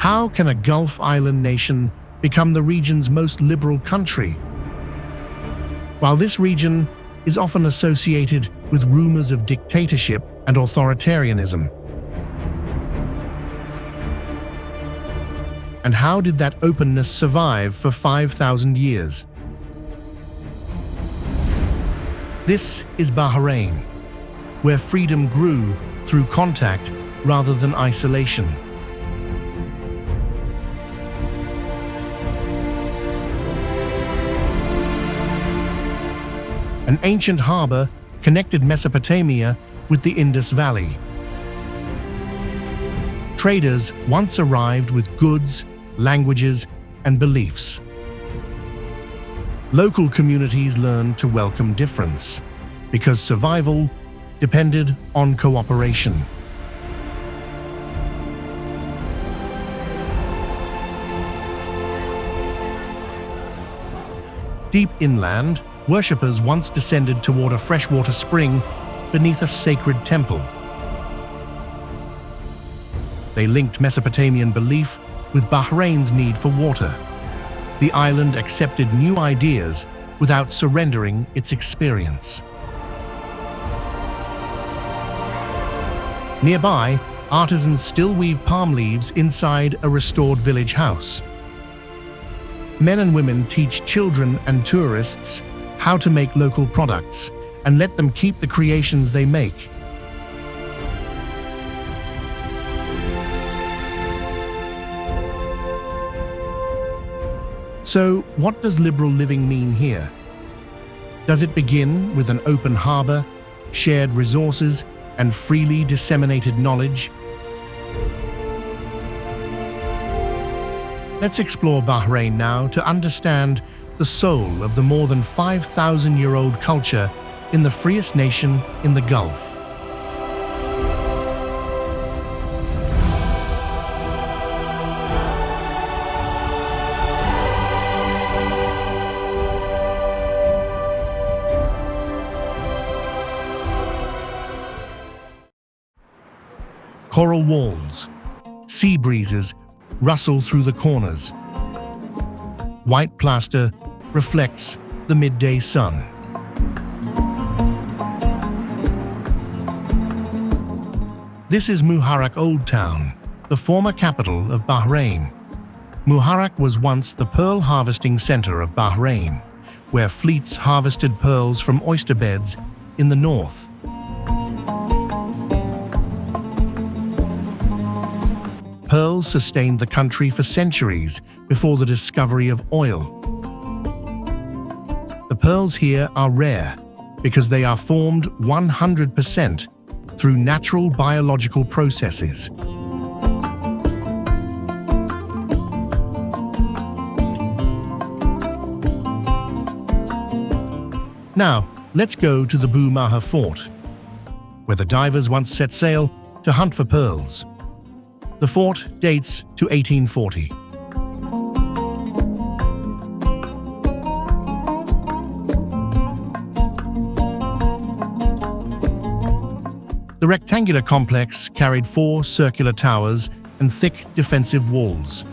How can a Gulf island nation become the region's most liberal country? While this region is often associated with rumors of dictatorship and authoritarianism. And how did that openness survive for 5,000 years? This is Bahrain, where freedom grew through contact rather than isolation. An ancient harbor connected Mesopotamia with the Indus Valley. Traders once arrived with goods, languages, and beliefs. Local communities learned to welcome difference because survival depended on cooperation. Deep inland, worshippers once descended toward a freshwater spring beneath a sacred temple. They linked Mesopotamian belief with Bahrain's need for water. The island accepted new ideas without surrendering its experience. Nearby, artisans still weave palm leaves inside a restored village house. Men and women teach children and tourists how to make local products and let them keep the creations they make. So, what does liberal living mean here? Does it begin with an open harbor, shared resources, and freely disseminated knowledge? Let's explore Bahrain now to understand the soul of the more than 5,000-year-old culture in the freest nation in the Gulf. Coral walls, sea breezes rustle through the corners. White plaster reflects the midday sun. This is Muharraq Old Town, the former capital of Bahrain. Muharraq was once the pearl harvesting center of Bahrain, where fleets harvested pearls from oyster beds in the north. Pearls sustained the country for centuries before the discovery of oil. The pearls here are rare because they are formed 100% through natural biological processes. Now, let's go to the Bu Maha Fort, where the divers once set sail to hunt for pearls. The fort dates to 1840. The rectangular complex carried 4 circular towers and thick defensive walls.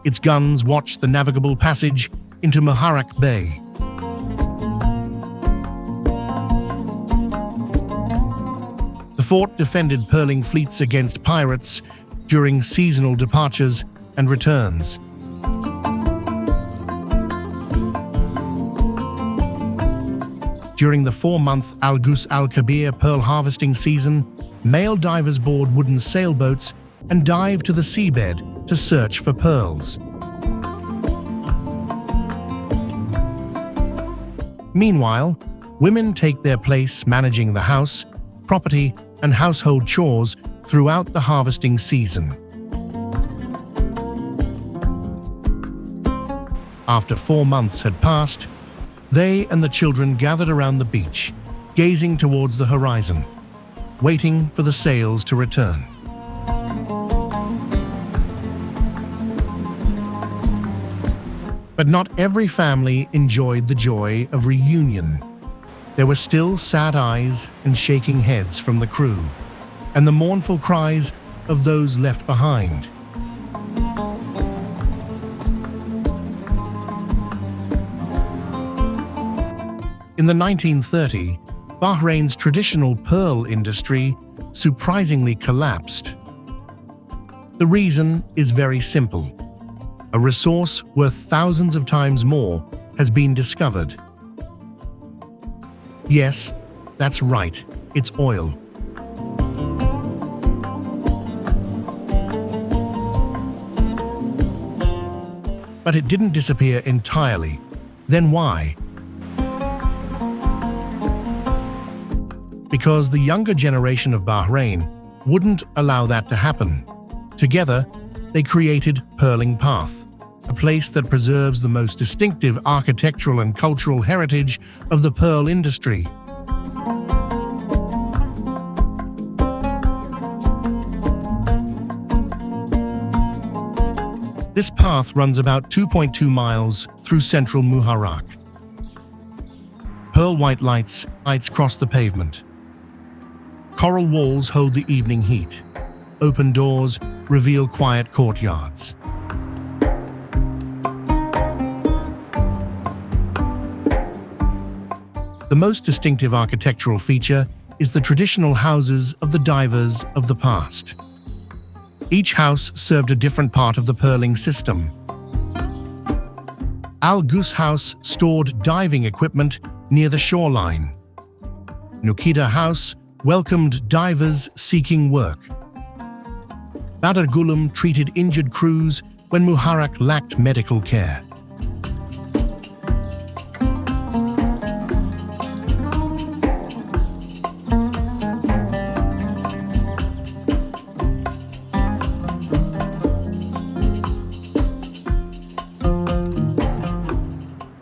Its guns watched the navigable passage into Muharraq Bay. The fort defended pearling fleets against pirates during seasonal departures and returns. During the 4-month Al-Ghus Al-Kabir pearl harvesting season, male divers board wooden sailboats and dive to the seabed to search for pearls. Meanwhile, women take their place managing the house, property, and household chores throughout the harvesting season. After 4 months had passed, they and the children gathered around the beach, gazing towards the horizon, waiting for the sails to return. But not every family enjoyed the joy of reunion. There were still sad eyes and shaking heads from the crew, and the mournful cries of those left behind. In the 1930s, Bahrain's traditional pearl industry surprisingly collapsed. The reason is very simple. A resource worth thousands of times more has been discovered. Yes, that's right, it's oil. But it didn't disappear entirely. Then why? Because the younger generation of Bahrain wouldn't allow that to happen. Together, they created Pearling Path, a place that preserves the most distinctive architectural and cultural heritage of the pearl industry. This path runs about 2.2 miles through central Muharraq. Pearl white lights cross the pavement. Coral walls hold the evening heat. Open doors reveal quiet courtyards. The most distinctive architectural feature is the traditional houses of the divers of the past. Each house served a different part of the pearling system. Al Ghus House stored diving equipment near the shoreline. Nukida House welcomed divers seeking work. Badr Gulum treated injured crews when Muharraq lacked medical care.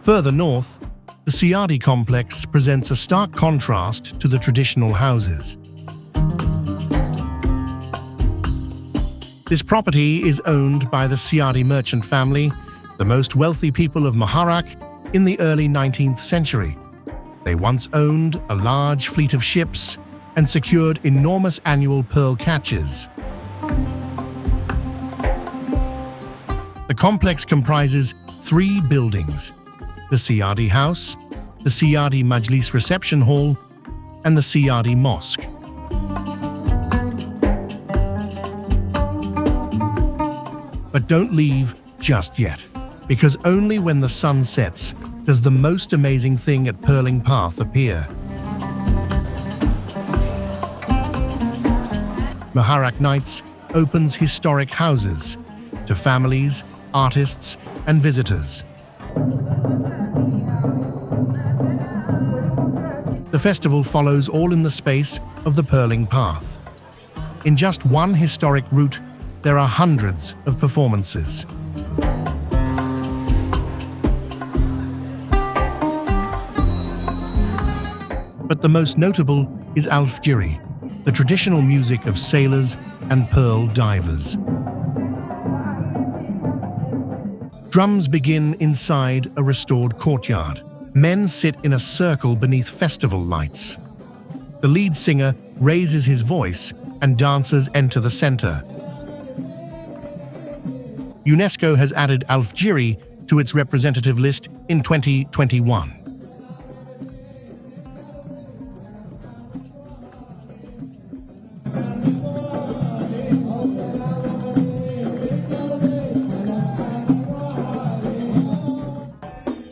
Further north, the Siadi complex presents a stark contrast to the traditional houses. This property is owned by the Siadi merchant family, the most wealthy people of Muharraq in the early 19th century. They once owned a large fleet of ships and secured enormous annual pearl catches. The complex comprises 3 buildings: the Siadi House, the Siadi Majlis Reception Hall, and the Siadi Mosque. But don't leave just yet, because only when the sun sets does the most amazing thing at Pearling Path appear. Muharraq Nights opens historic houses to families, artists, and visitors. The festival follows all in the space of the Pearling Path. In just one historic route, there are hundreds of performances. But the most notable is Al-Fjiri, the traditional music of sailors and pearl divers. Drums begin inside a restored courtyard. Men sit in a circle beneath festival lights. The lead singer raises his voice and dancers enter the center. UNESCO has added Al-Fjiri to its representative list in 2021.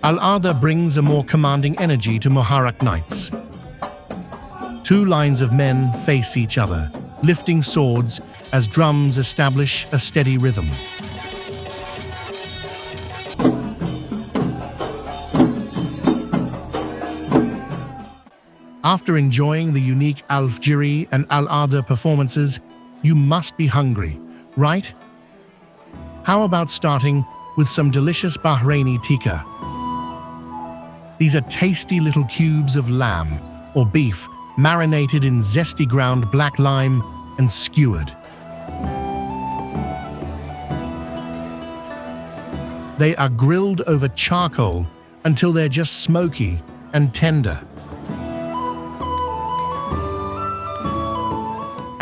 Al-Adha brings a more commanding energy to Muharraq Nights. 2 lines of men face each other, lifting swords as drums establish a steady rhythm. After enjoying the unique Al-Fjiri and Al-Adha performances, you must be hungry, right? How about starting with some delicious Bahraini tikka? These are tasty little cubes of lamb or beef marinated in zesty ground black lime and skewered. They are grilled over charcoal until they're just smoky and tender.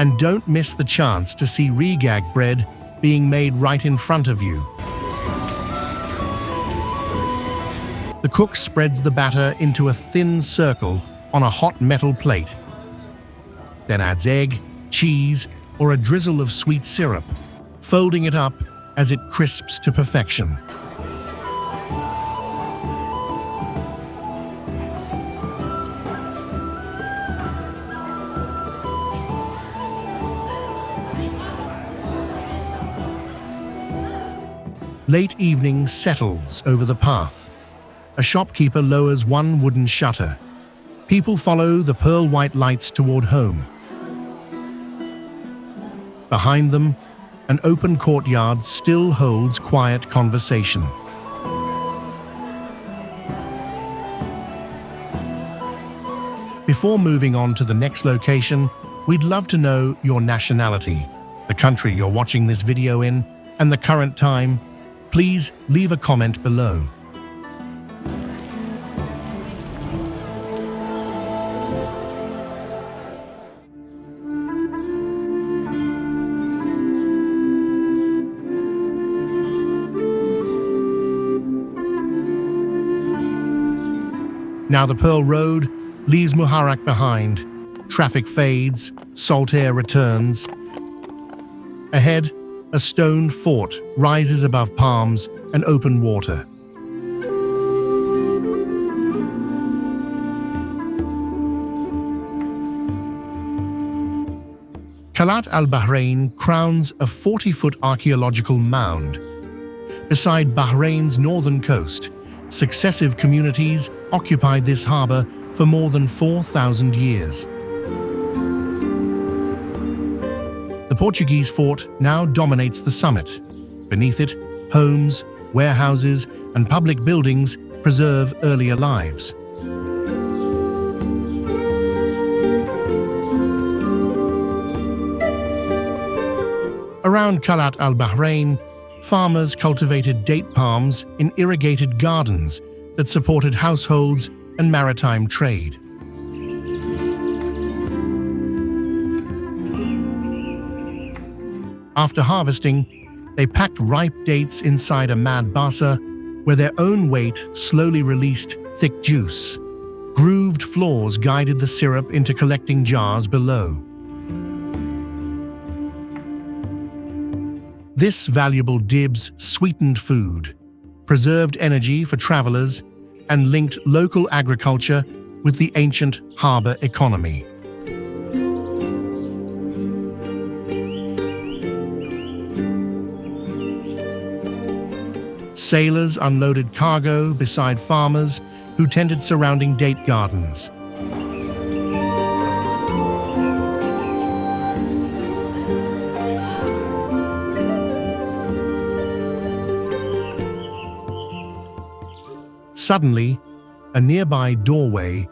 And don't miss the chance to see regag bread being made right in front of you. The cook spreads the batter into a thin circle on a hot metal plate, then adds egg, cheese, or a drizzle of sweet syrup, folding it up as it crisps to perfection. Late evening settles over the path. A shopkeeper lowers one wooden shutter. People follow the pearl-white lights toward home. Behind them, an open courtyard still holds quiet conversation. Before moving on to the next location, we'd love to know your nationality, the country you're watching this video in, and the current time. Please leave a comment below. Now the Pearl Road leaves Muharraq behind. Traffic fades, salt air returns. Ahead, a stone fort rises above palms and open water. Qalat al-Bahrain crowns a 40-foot archaeological mound. Beside Bahrain's northern coast, successive communities occupied this harbor for more than 4,000 years. The Portuguese fort now dominates the summit. Beneath it, homes, warehouses, and public buildings preserve earlier lives. Around Qalat al-Bahrain, farmers cultivated date palms in irrigated gardens that supported households and maritime trade. After harvesting, they packed ripe dates inside a mad basa, where their own weight slowly released thick juice. Grooved floors guided the syrup into collecting jars below. This valuable dibs sweetened food, preserved energy for travelers, and linked local agriculture with the ancient harbor economy. Sailors unloaded cargo beside farmers who tended surrounding date gardens. Suddenly, a nearby doorway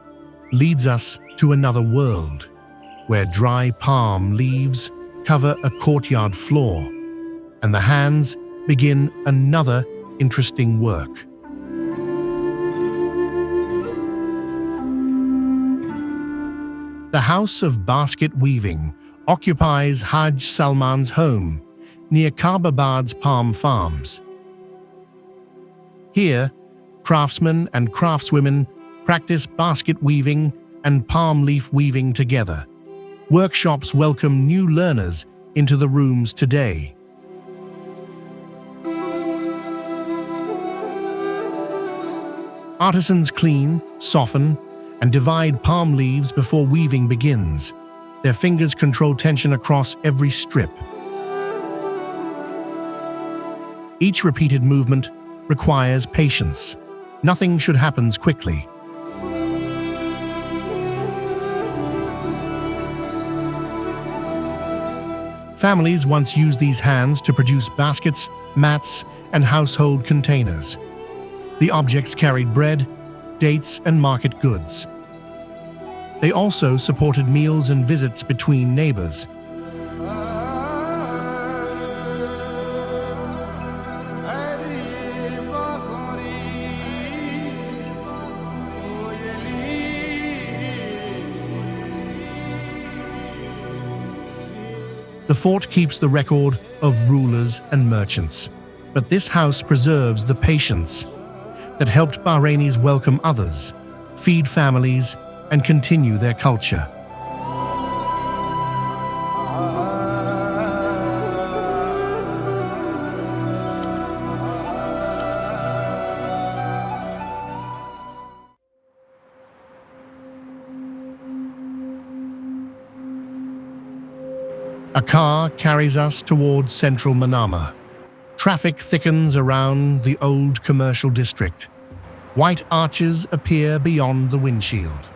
leads us to another world, where dry palm leaves cover a courtyard floor, and the hands begin another interesting work. The House of Basket Weaving occupies Haj Salman's home near Karbabad's palm farms. Here, craftsmen and craftswomen practice basket weaving and palm leaf weaving together. Workshops welcome new learners into the rooms today. Artisans clean, soften, and divide palm leaves before weaving begins. Their fingers control tension across every strip. Each repeated movement requires patience. Nothing should happen quickly. Families once used these hands to produce baskets, mats, and household containers. The objects carried bread, dates, and market goods. They also supported meals and visits between neighbors. The fort keeps the record of rulers and merchants, but this house preserves the patience that helped Bahrainis welcome others, feed families, and continue their culture. A car carries us towards central Manama. Traffic thickens around the old commercial district. White arches appear beyond the windshield.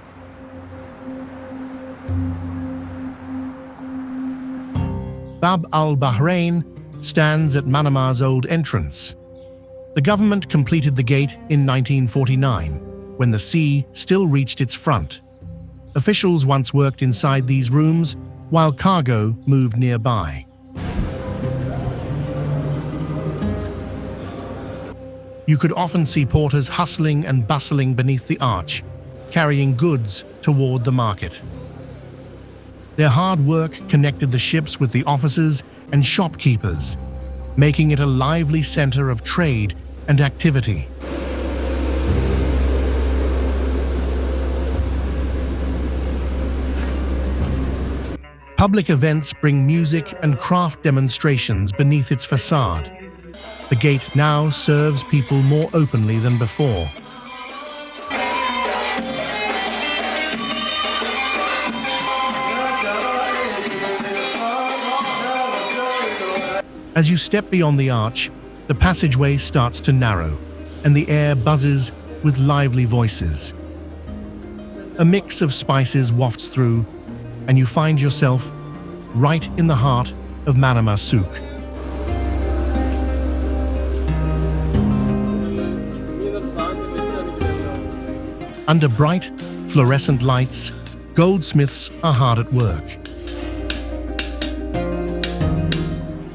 Bab al-Bahrain stands at Manama's old entrance. The government completed the gate in 1949, when the sea still reached its front. Officials once worked inside these rooms, while cargo moved nearby. You could often see porters hustling and bustling beneath the arch, carrying goods toward the market. Their hard work connected the ships with the officers and shopkeepers, making it a lively center of trade and activity. Public events bring music and craft demonstrations beneath its facade. The gate now serves people more openly than before. As you step beyond the arch, the passageway starts to narrow, and the air buzzes with lively voices. A mix of spices wafts through, and you find yourself right in the heart of Manama souq. Under bright, fluorescent lights, goldsmiths are hard at work.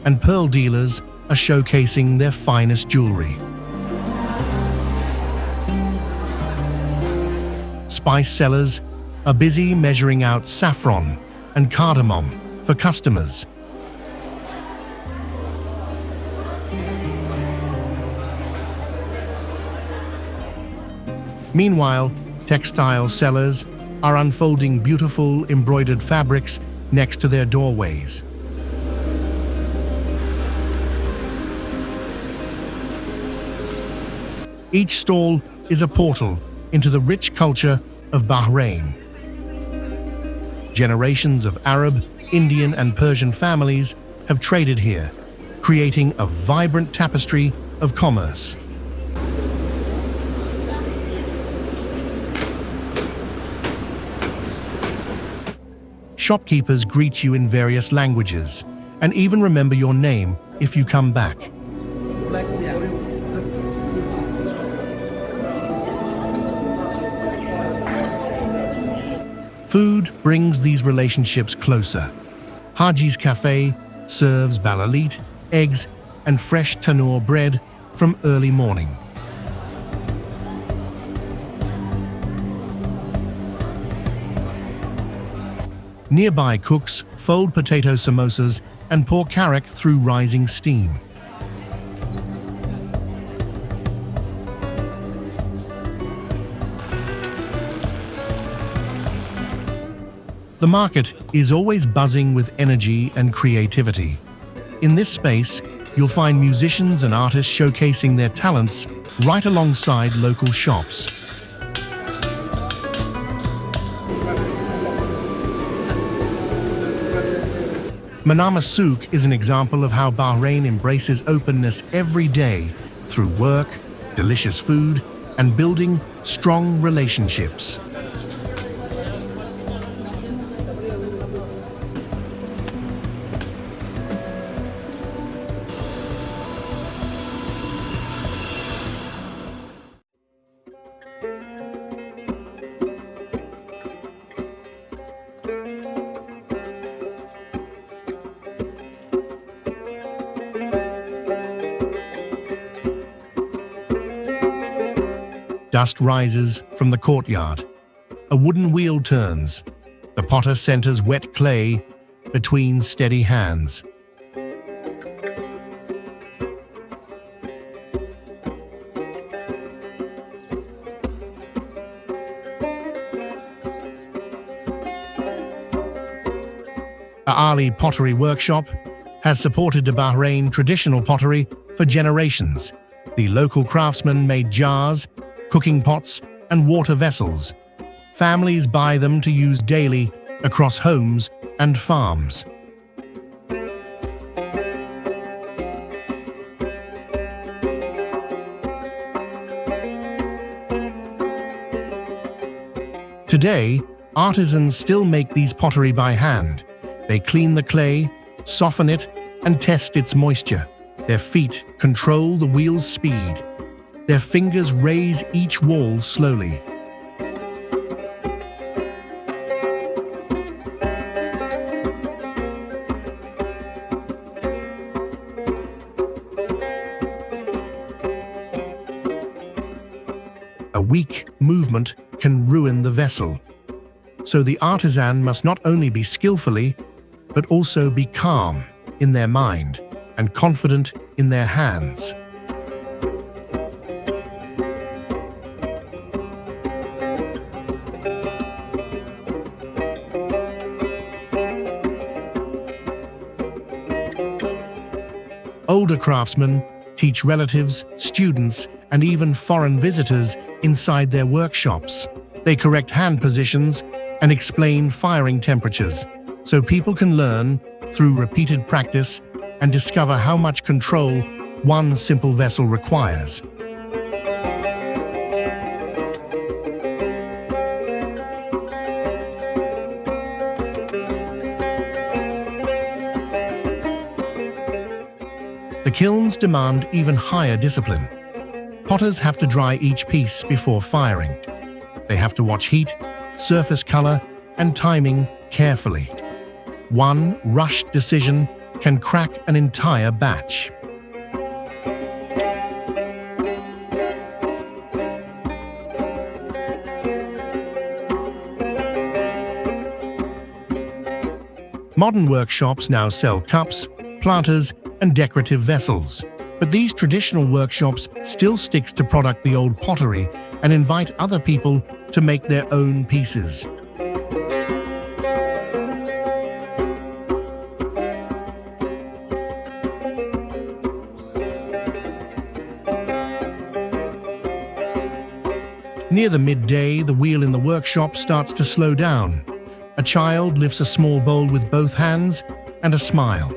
And pearl dealers are showcasing their finest jewelry. Spice sellers are busy measuring out saffron and cardamom for customers. Meanwhile, textile sellers are unfolding beautiful embroidered fabrics next to their doorways. Each stall is a portal into the rich culture of Bahrain. Generations of Arab, Indian, and Persian families have traded here, creating a vibrant tapestry of commerce. Shopkeepers greet you in various languages and even remember your name if you come back. Food brings these relationships closer. Haji's Cafe serves balalit, eggs, and fresh tandoor bread from early morning. Nearby cooks fold potato samosas and pour karak through rising steam. The market is always buzzing with energy and creativity. In this space, you'll find musicians and artists showcasing their talents right alongside local shops. Manama souq is an example of how Bahrain embraces openness every day through work, delicious food, and building strong relationships. Dust rises from the courtyard. A wooden wheel turns. The potter centers wet clay, between steady hands. The Ali Pottery Workshop has supported the Bahrain traditional pottery for generations. The local craftsmen made jars, cooking pots, and water vessels. Families buy them to use daily across homes and farms. Today, artisans still make these pottery by hand. They clean the clay, soften it, and test its moisture. Their feet control the wheel's speed. Their fingers raise each wall slowly. A weak movement can ruin the vessel. So the artisan must not only be skillfully, but also be calm in their mind and confident in their hands. Older craftsmen teach relatives, students, and even foreign visitors inside their workshops. They correct hand positions and explain firing temperatures, so people can learn through repeated practice and discover how much control one simple vessel requires. The kilns demand even higher discipline. Potters have to dry each piece before firing. They have to watch heat, surface color, and timing carefully. One rushed decision can crack an entire batch. Modern workshops now sell cups, planters, and decorative vessels. But these traditional workshops still sticks to product the old pottery and invite other people to make their own pieces. Near the midday, the wheel in the workshop starts to slow down. A child lifts a small bowl with both hands and a smile.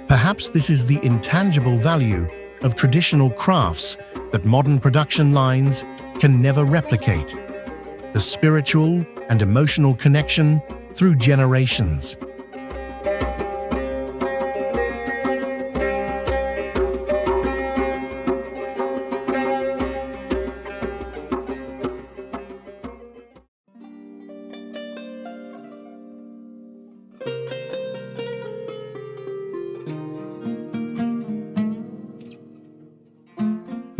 Perhaps this is the intangible value of traditional crafts that modern production lines can never replicate. The spiritual and emotional connection through generations.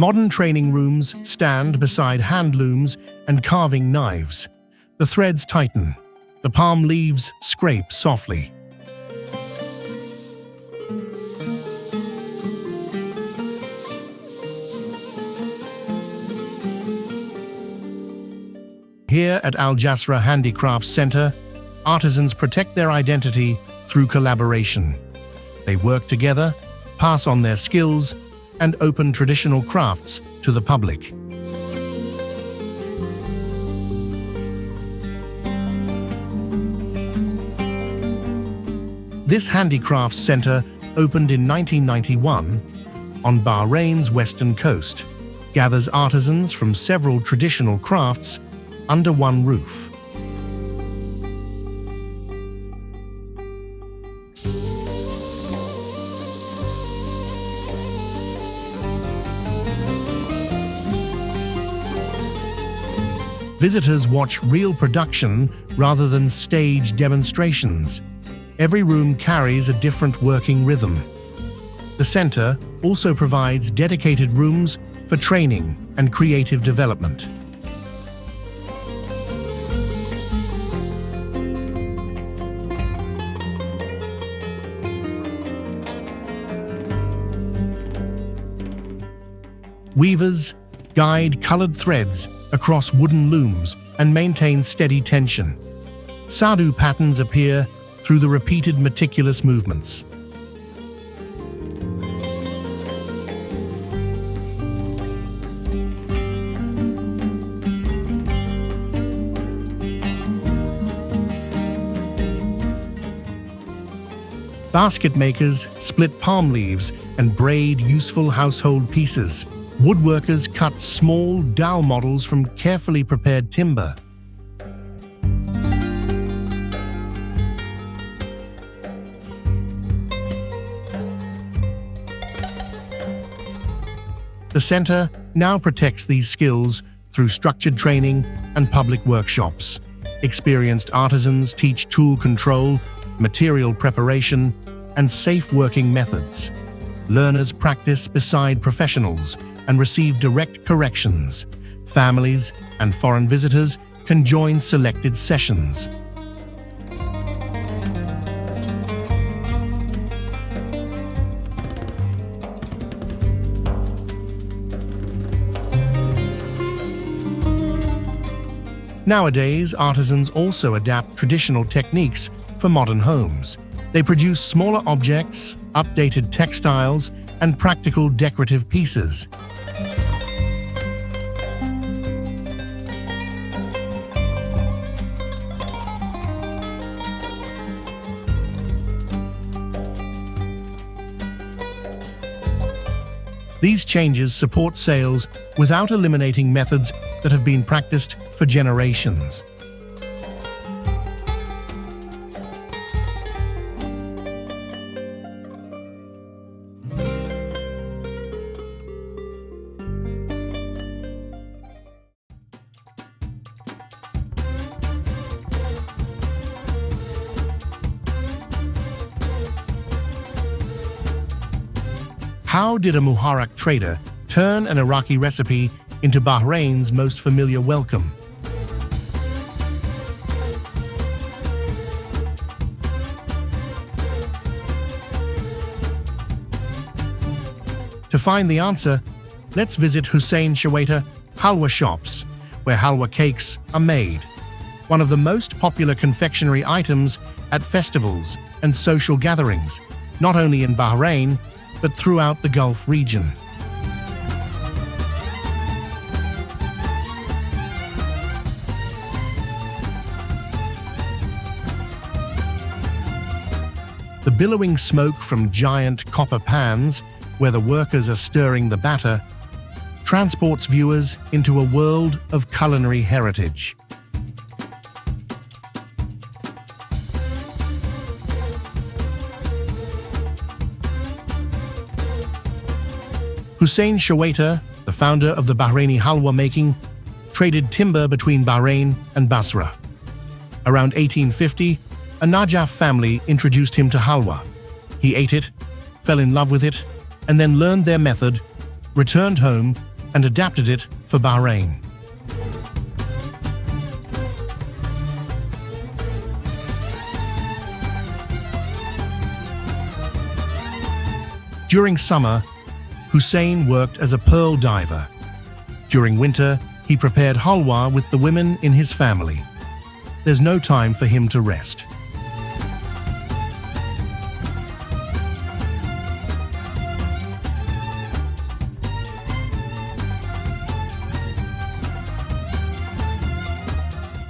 Modern training rooms stand beside hand looms and carving knives. The threads tighten. The palm leaves scrape softly. Here at Al Jasra Handicraft Center, artisans protect their identity through collaboration. They work together, pass on their skills, and open traditional crafts to the public. This handicrafts center opened in 1991 on Bahrain's western coast, gathers artisans from several traditional crafts under one roof. Visitors watch real production rather than stage demonstrations. Every room carries a different working rhythm. The center also provides dedicated rooms for training and creative development. Weavers guide colored threads across wooden looms and maintain steady tension. Sadu patterns appear through the repeated meticulous movements. Basket makers split palm leaves and braid useful household pieces. Woodworkers cut small dowel models from carefully prepared timber. The center now protects these skills through structured training and public workshops. Experienced artisans teach tool control, material preparation, and safe working methods. Learners practice beside professionals and receive direct corrections. Families and foreign visitors can join selected sessions. Nowadays, artisans also adapt traditional techniques for modern homes. They produce smaller objects, updated textiles, and practical decorative pieces. These changes support sales without eliminating methods that have been practiced for generations. How did a Muharraq trader turn an Iraqi recipe into Bahrain's most familiar welcome? To find the answer, let's visit Hussein Shawaita halwa shops, where halwa cakes are made. One of the most popular confectionery items at festivals and social gatherings, not only in Bahrain, but throughout the Gulf region. The billowing smoke from giant copper pans, where the workers are stirring the batter, transports viewers into a world of culinary heritage. Hussein Shawaita, the founder of the Bahraini halwa making, traded timber between Bahrain and Basra. Around 1850, a Najaf family introduced him to halwa. He ate it, fell in love with it, and then learned their method, returned home, and adapted it for Bahrain. During summer, Hussein worked as a pearl diver. During winter, he prepared halwa with the women in his family. There's no time for him to rest.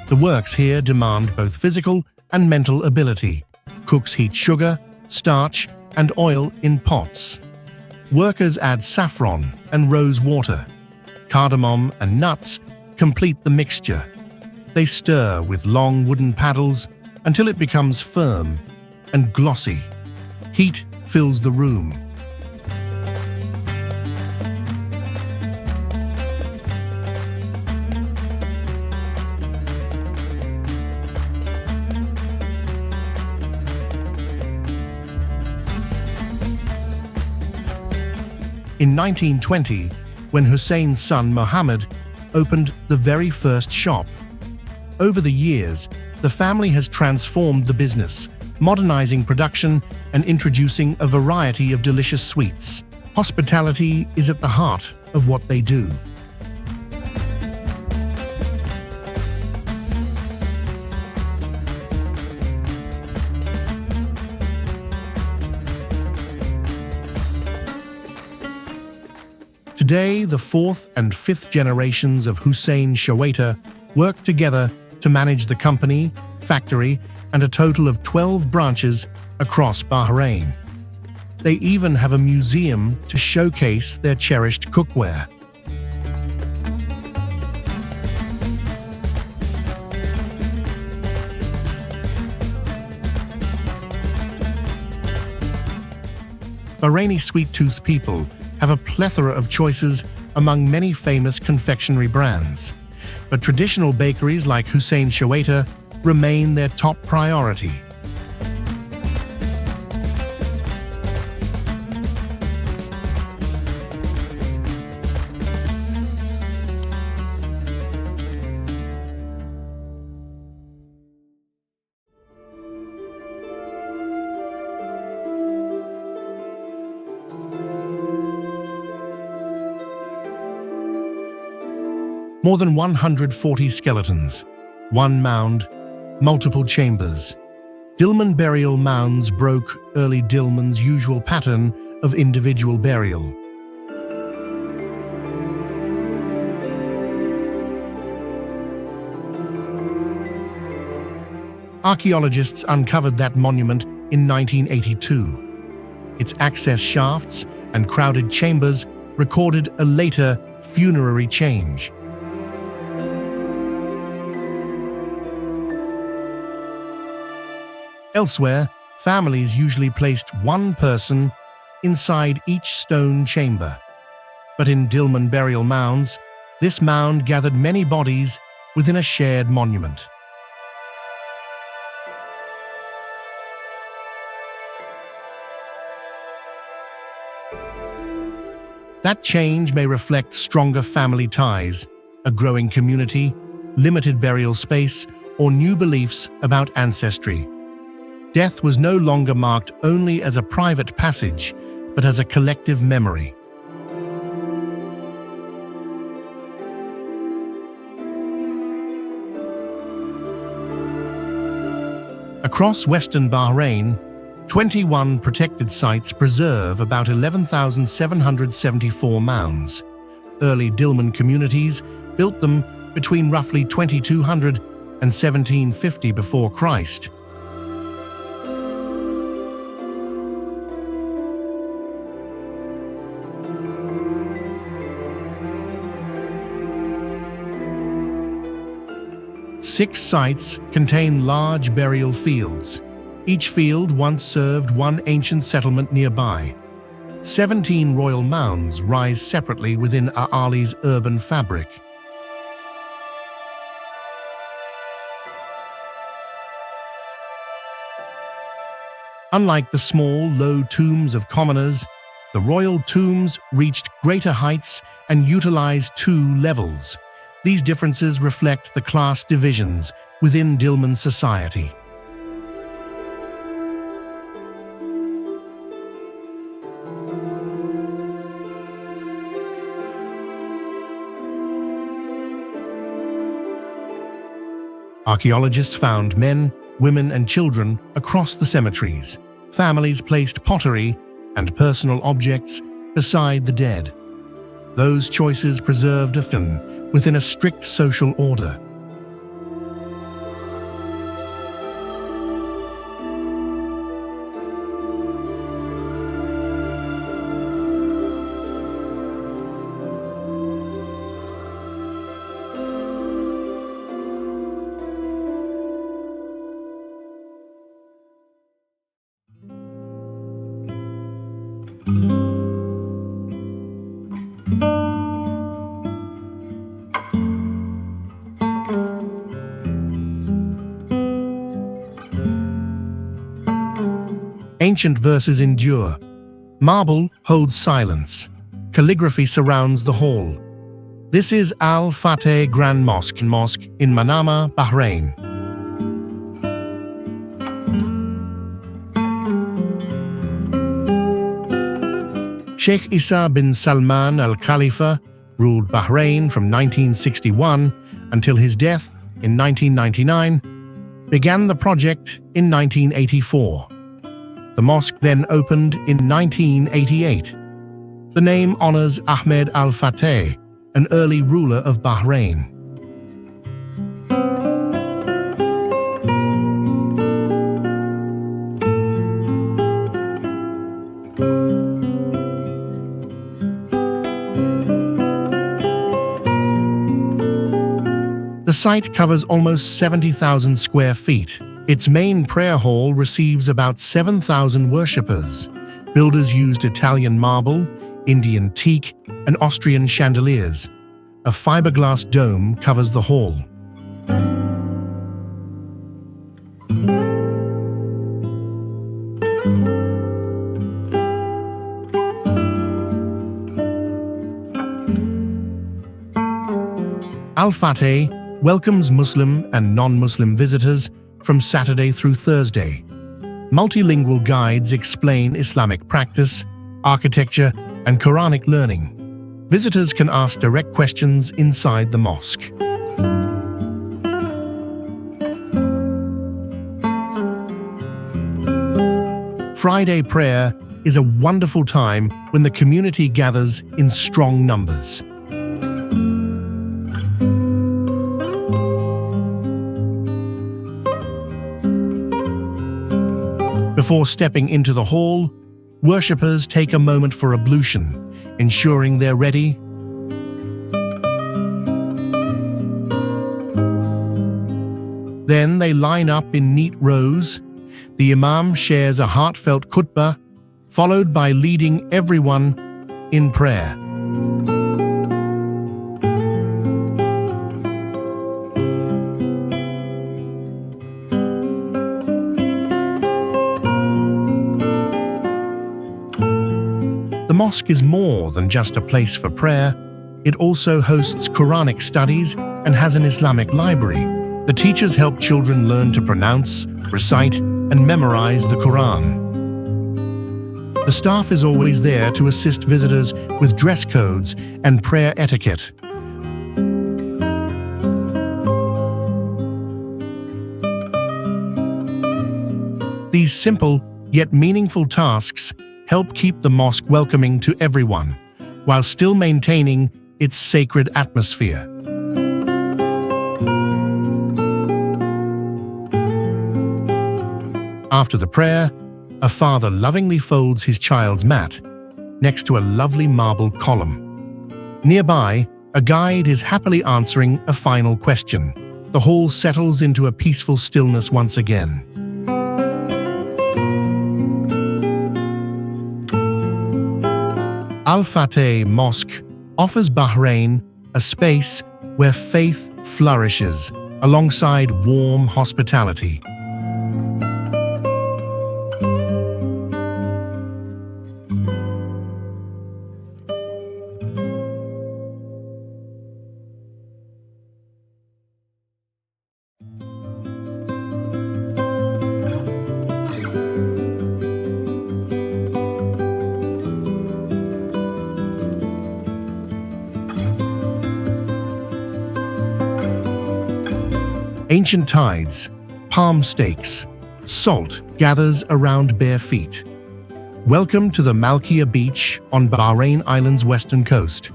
The works here demand both physical and mental ability. Cooks heat sugar, starch, and oil in pots. Workers add saffron and rose water. Cardamom and nuts complete the mixture. They stir with long wooden paddles until it becomes firm and glossy. Heat fills the room. In 1920, when Hussein's son Mohammed opened the very first shop. Over the years, the family has transformed the business, modernizing production and introducing a variety of delicious sweets. Hospitality is at the heart of what they do. Today, the fourth and fifth generations of Hussein Shawaita work together to manage the company, factory, and a total of 12 branches across Bahrain. They even have a museum to showcase their cherished cookware. Bahraini sweet-toothed people have a plethora of choices among many famous confectionery brands, but traditional bakeries like Hussein Shawaita remain their top priority. More than 140 skeletons, one mound, multiple chambers. Dilmun burial mounds broke early Dilmun's usual pattern of individual burial. Archaeologists uncovered that monument in 1982. Its access shafts and crowded chambers recorded a later funerary change. Elsewhere, families usually placed one person inside each stone chamber. But in Dilmun burial mounds, this mound gathered many bodies within a shared monument. That change may reflect stronger family ties, a growing community, limited burial space, or new beliefs about ancestry. Death was no longer marked only as a private passage, but as a collective memory. Across western Bahrain, 21 protected sites preserve about 11,774 mounds. Early Dilmun communities built them between roughly 2200 and 1750 before Christ. Six sites contain large burial fields. Each field once served one ancient settlement nearby. 17 royal mounds rise separately within A'ali's urban fabric. Unlike the small, low tombs of commoners, the royal tombs reached greater heights and utilized two levels. These differences reflect the class divisions within Dilmun society. Archaeologists found men, women, and children across the cemeteries. Families placed pottery and personal objects beside the dead. Those choices preserved a fin within a strict social order. Ancient verses endure. Marble holds silence. Calligraphy surrounds the hall. This is Al-Fateh Grand Mosque in Manama, Bahrain. Sheikh Isa bin Salman Al Khalifa ruled Bahrain from 1961 until his death in 1999, began the project in 1984. The mosque then opened in 1988. The name honors Ahmed Al-Fateh, an early ruler of Bahrain. The site covers almost 70,000 square feet. Its main prayer hall receives about 7,000 worshippers. Builders used Italian marble, Indian teak, and Austrian chandeliers. A fiberglass dome covers the hall. Al-Fateh welcomes Muslim and non-Muslim visitors from Saturday through Thursday. Multilingual guides explain Islamic practice, architecture, and Quranic learning. Visitors can ask direct questions inside the mosque. Friday prayer is a wonderful time when the community gathers in strong numbers. Before stepping into the hall, worshippers take a moment for ablution, ensuring they're ready. Then they line up in neat rows. The Imam shares a heartfelt khutbah, followed by leading everyone in prayer. The mosque is more than just a place for prayer. It also hosts Quranic studies and has an Islamic library. The teachers help children learn to pronounce, recite, and memorize the Quran. The staff is always there to assist visitors with dress codes and prayer etiquette. These simple yet meaningful tasks help keep the mosque welcoming to everyone, while still maintaining its sacred atmosphere. After the prayer, a father lovingly folds his child's mat next to a lovely marble column. Nearby, a guide is happily answering a final question. The hall settles into a peaceful stillness once again. Al-Fateh Mosque offers Bahrain a space where faith flourishes alongside warm hospitality. Ancient tides, palm stakes, salt gathers around bare feet. Welcome to the Malkia Beach on Bahrain Island's western coast.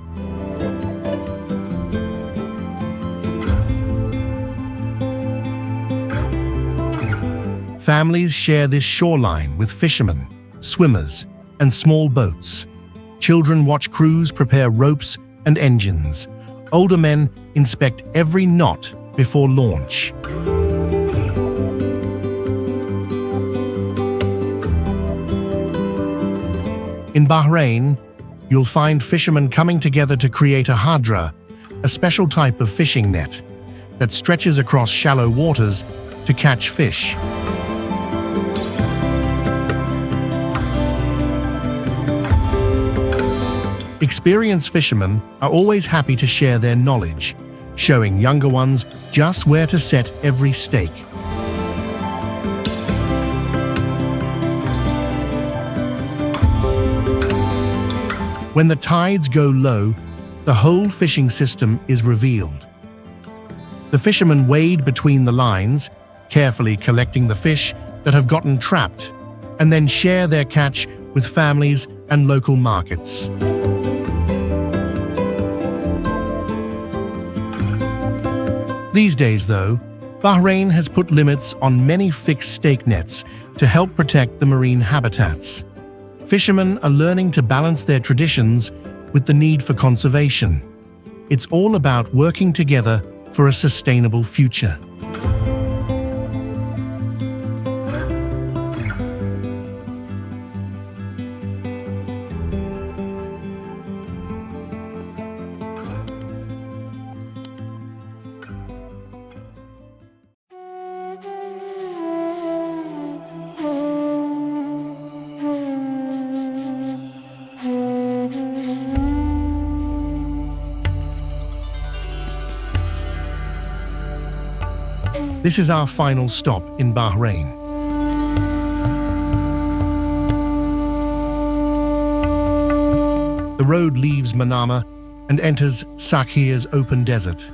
Families share this shoreline with fishermen, swimmers, and small boats. Children watch crews prepare ropes and engines. Older men inspect every knot before launch. In Bahrain, you'll find fishermen coming together to create a hadra, a special type of fishing net that stretches across shallow waters to catch fish. Experienced fishermen are always happy to share their knowledge, showing younger ones just where to set every stake. When the tides go low, the whole fishing system is revealed. The fishermen wade between the lines, carefully collecting the fish that have gotten trapped, and then share their catch with families and local markets. These days, though, Bahrain has put limits on many fixed stake nets to help protect the marine habitats. Fishermen are learning to balance their traditions with the need for conservation. It's all about working together for a sustainable future. This is our final stop in Bahrain. The road leaves Manama and enters Sakhia's open desert.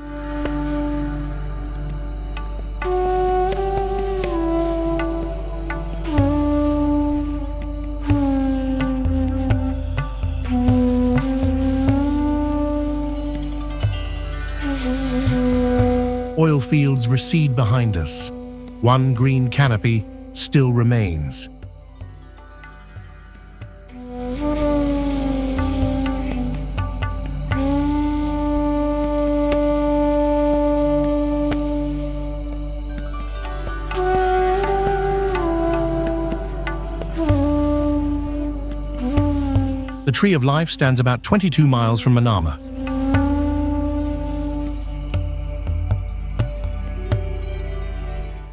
Oil fields recede behind us. One green canopy still remains. The Tree of Life stands about 22 miles from Manama.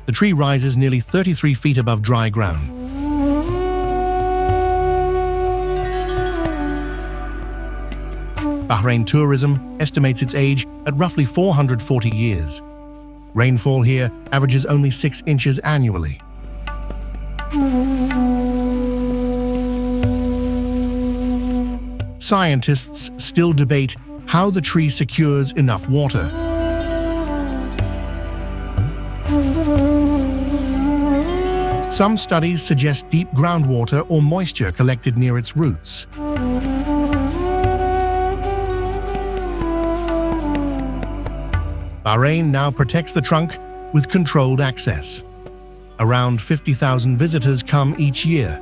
The tree rises nearly 33 feet above dry ground. Bahrain tourism estimates its age at roughly 440 years. Rainfall here averages only 6 inches annually. Scientists still debate how the tree secures enough water. Some studies suggest deep groundwater or moisture collected near its roots. Bahrain now protects the trunk with controlled access. Around 50,000 visitors come each year.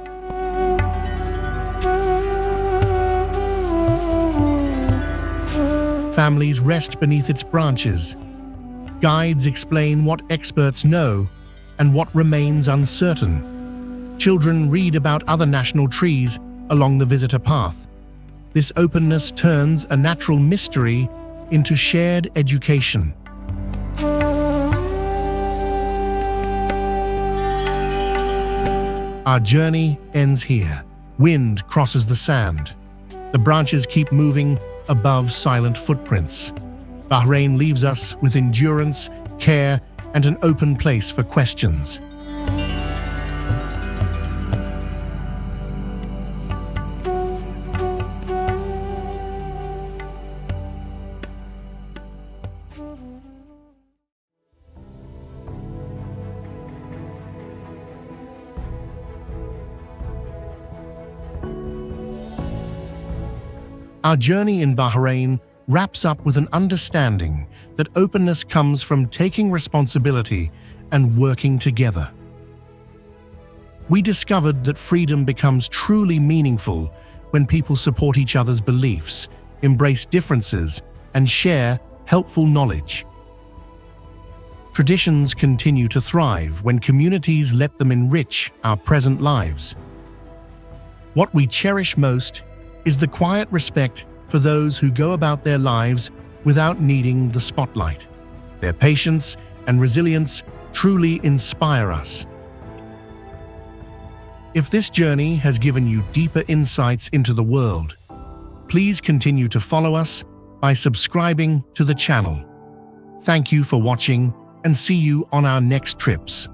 Families rest beneath its branches. Guides explain what experts know and what remains uncertain. Children read about other national trees along the visitor path. This openness turns a natural mystery into shared education. Our journey ends here. Wind crosses the sand. The branches keep moving above silent footprints. Bahrain leaves us with endurance, care, and an open place for questions. Our journey in Bahrain wraps up with an understanding that openness comes from taking responsibility and working together. We discovered that freedom becomes truly meaningful when people support each other's beliefs, embrace differences, and share helpful knowledge. Traditions continue to thrive when communities let them enrich our present lives. What we cherish most is the quiet respect for those who go about their lives without needing the spotlight. Their patience and resilience truly inspire us. If this journey has given you deeper insights into the world, please continue to follow us by subscribing to the channel. Thank you for watching and see you on our next trips.